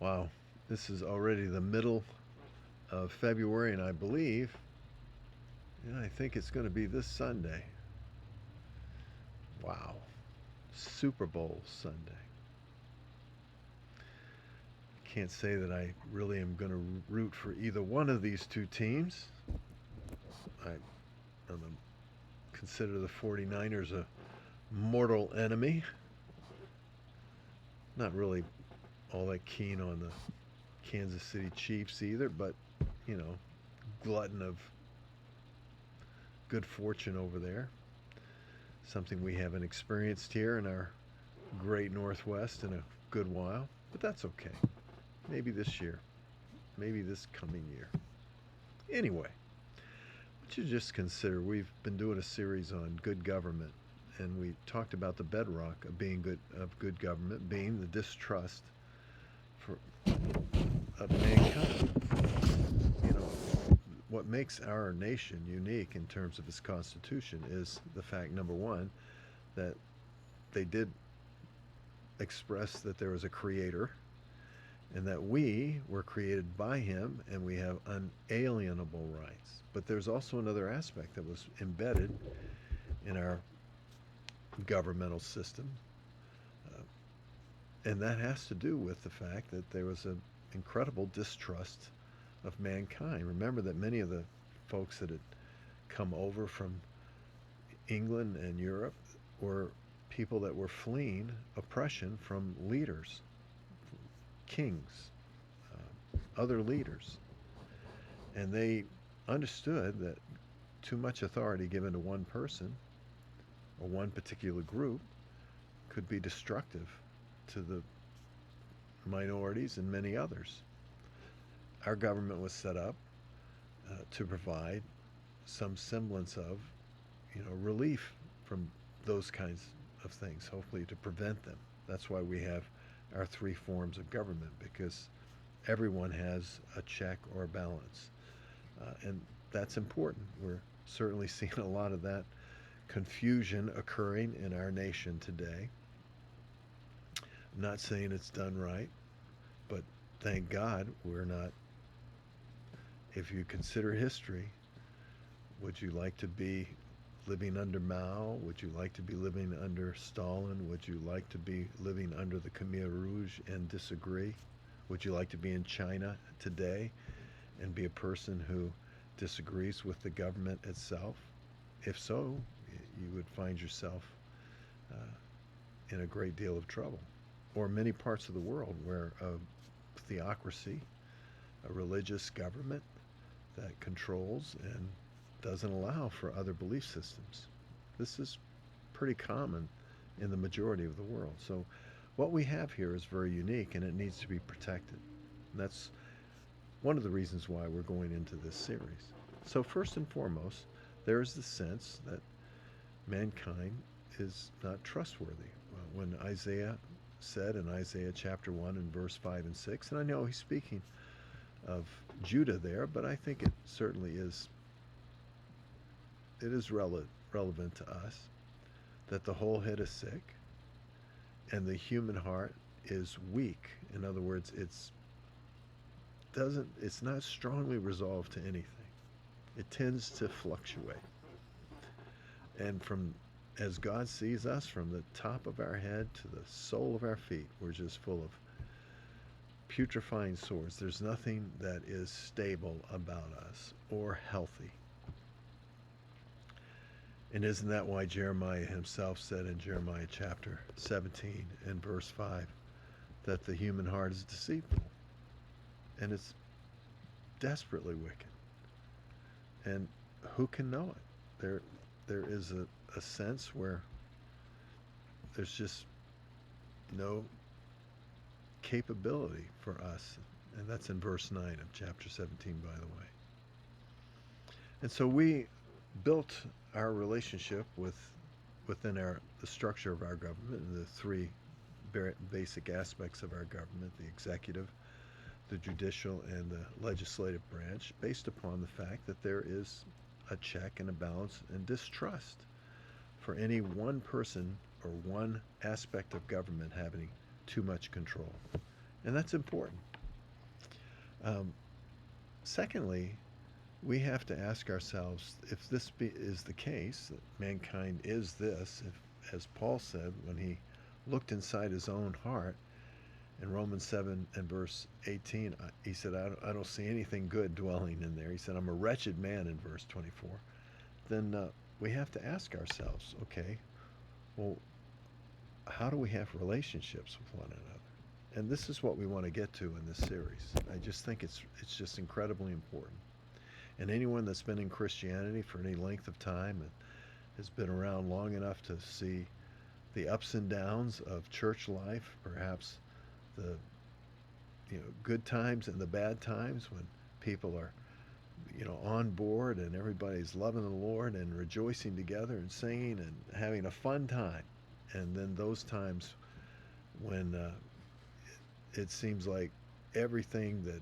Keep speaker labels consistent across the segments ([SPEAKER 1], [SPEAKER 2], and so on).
[SPEAKER 1] Wow, this is already the middle of February, and I believe, and I think it's going to be this Sunday. Wow, Super Bowl Sunday. Can't say that I really am going to root for either one of these two teams. I consider the 49ers a mortal enemy. Not really all that keen on the Kansas City Chiefs either, but, you know, glutton of good fortune over there. Something we haven't experienced here in our great Northwest in a good while, but that's okay. Maybe this year, maybe this coming year. Anyway, what you just consider, we've been doing a series on good government, and we talked about the bedrock of being good government being the distrust for of mankind. You know, what makes our nation unique in terms of its constitution is the fact, number one, that they did express that there was a creator and that we were created by him and we have unalienable rights. But there's also another aspect that was embedded in our governmental system, uh, and that has to do with the fact that there was an incredible distrust of mankind. Remember that many of the folks that had come over from England and Europe were people that were fleeing oppression from leaders, kings, other leaders. And they understood that too much authority given to one person or one particular group could be destructive to the minorities and many others. Our government was set up to provide some semblance of, relief from those kinds of things, hopefully to prevent them. That's why we have our three forms of government, because everyone has a check or a balance. And that's important. We're certainly seeing a lot of that confusion occurring in our nation today. I'm not saying it's done right, but thank God we're not. If you consider history, would you like to be living under Mao? Would you like to be living under Stalin? Would you like to be living under the Khmer Rouge and disagree? Would you like to be in China today and be a person who disagrees with the government itself? If so, you would find yourself in a great deal of trouble. Or many parts of the world where a theocracy, a religious government that controls and doesn't allow for other belief systems. This is pretty common in the majority of the world. So what we have here is very unique and it needs to be protected. And that's one of the reasons why we're going into this series. So first and foremost, there is the sense that mankind is not trustworthy. When Isaiah said in Isaiah chapter 1 and verse 5 and 6, and I know he's speaking of Judah there, but I think it certainly is relevant to us that the whole head is sick and the human heart is weak. In other words, it's not strongly resolved to anything. It tends to fluctuate. And as God sees us, from the top of our head to the sole of our feet, we're just full of putrefying sores. There's nothing that is stable about us or healthy. And isn't that why Jeremiah himself said in Jeremiah chapter 17 and verse 5 that the human heart is deceitful and it's desperately wicked? And who can know it? There is a sense where there's just no capability for us. And that's in verse 9 of chapter 17, by the way. And so we built our relationship within the structure of our government, and the three basic aspects of our government, the executive, the judicial, and the legislative branch, based upon the fact that there is a check and a balance and distrust for any one person or one aspect of government having too much control. And that's important. Um, Secondly, we have to ask ourselves if is the case, that mankind is this, if, as Paul said when he looked inside his own heart in Romans 7 and verse 18, he said, I don't see anything good dwelling in there. He said, I'm a wretched man in verse 24. Then we have to ask ourselves, okay, well, how do we have relationships with one another? And this is what we want to get to in this series. I just think it's just incredibly important. And anyone that's been in Christianity for any length of time and has been around long enough to see the ups and downs of church life, perhaps the good times and the bad times when people are on board and everybody's loving the Lord and rejoicing together and singing and having a fun time, and then those times when it seems like everything that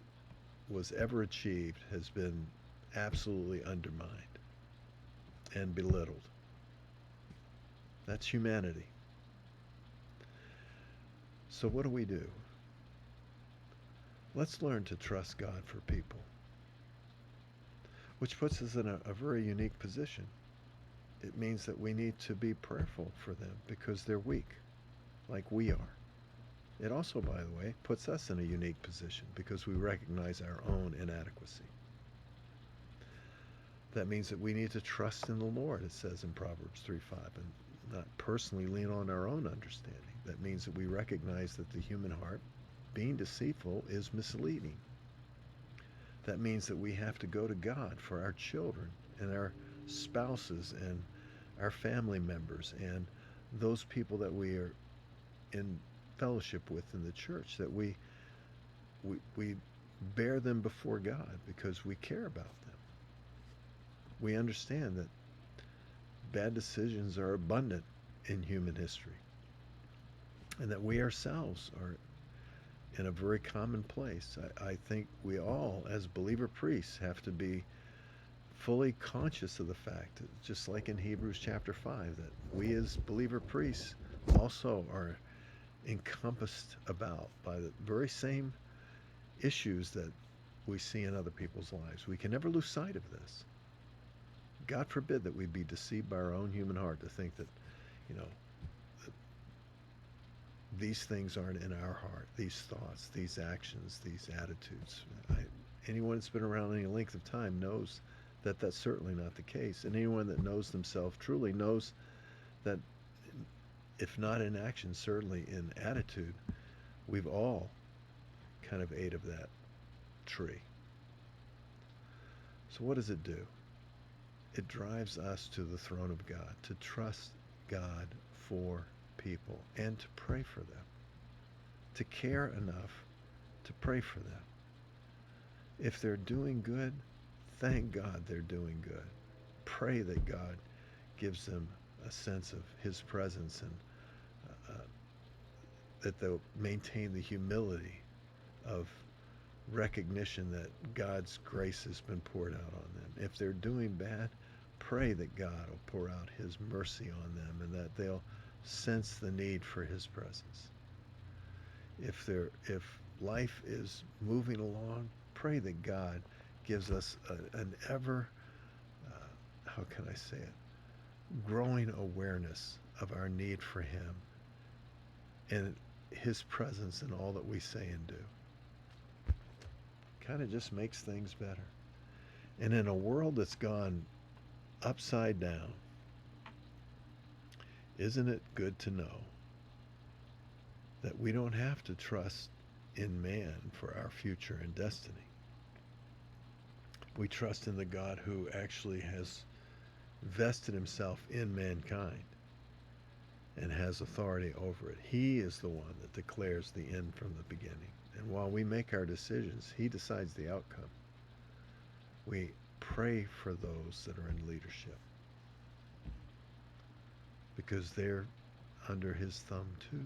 [SPEAKER 1] was ever achieved has been absolutely undermined and belittled. That's humanity. So what do we do? Let's learn to trust God for people, which puts us in a very unique position. It means that we need to be prayerful for them because they're weak, like we are. It also, by the way, puts us in a unique position because we recognize our own inadequacy. That means that we need to trust in the Lord, it says in Proverbs 3:5, and not personally lean on our own understanding. That means that we recognize that the human heart, being deceitful, is misleading. That means that we have to go to God for our children and our spouses and our family members and those people that we are in fellowship with in the church, that we bear them before God because we care about them. We understand that bad decisions are abundant in human history and that we ourselves are in a very common place. I think we all, as believer priests, have to be fully conscious of the fact, just like in Hebrews chapter 5, that we as believer priests also are encompassed about by the very same issues that we see in other people's lives. We can never lose sight of this. God forbid that we be deceived by our own human heart to think that, you know, that these things aren't in our heart, these thoughts, these actions, these attitudes. Anyone that's been around any length of time knows that that's certainly not the case. And anyone that knows themselves truly knows that, if not in action, certainly in attitude, we've all kind of ate of that tree. So what does it do? It drives us to the throne of God, to trust God for people and to pray for them, to care enough to pray for them. If they're doing good, thank God they're doing good. Pray that God gives them a sense of His presence and that they'll maintain the humility of recognition that God's grace has been poured out on them. If they're doing bad, pray that God will pour out His mercy on them and that they'll sense the need for His presence. If life is moving along, pray that God gives us an ever, how can I say it, growing awareness of our need for Him and His presence in all that we say and do. Kind of just makes things better. And in a world that's gone upside down, isn't it good to know that we don't have to trust in man for our future and destiny? We trust in the God who actually has vested Himself in mankind and has authority over it. He is the one that declares the end from the beginning. And while we make our decisions, He decides the outcome. We pray for those that are in leadership because they're under His thumb too,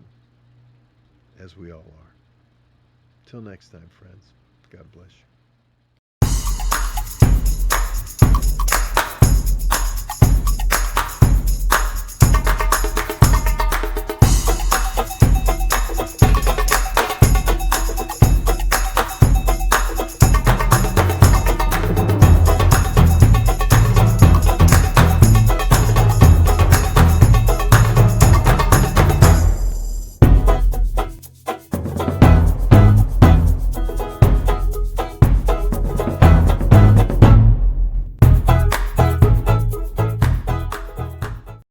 [SPEAKER 1] as we all are. Till next time, friends. God bless you.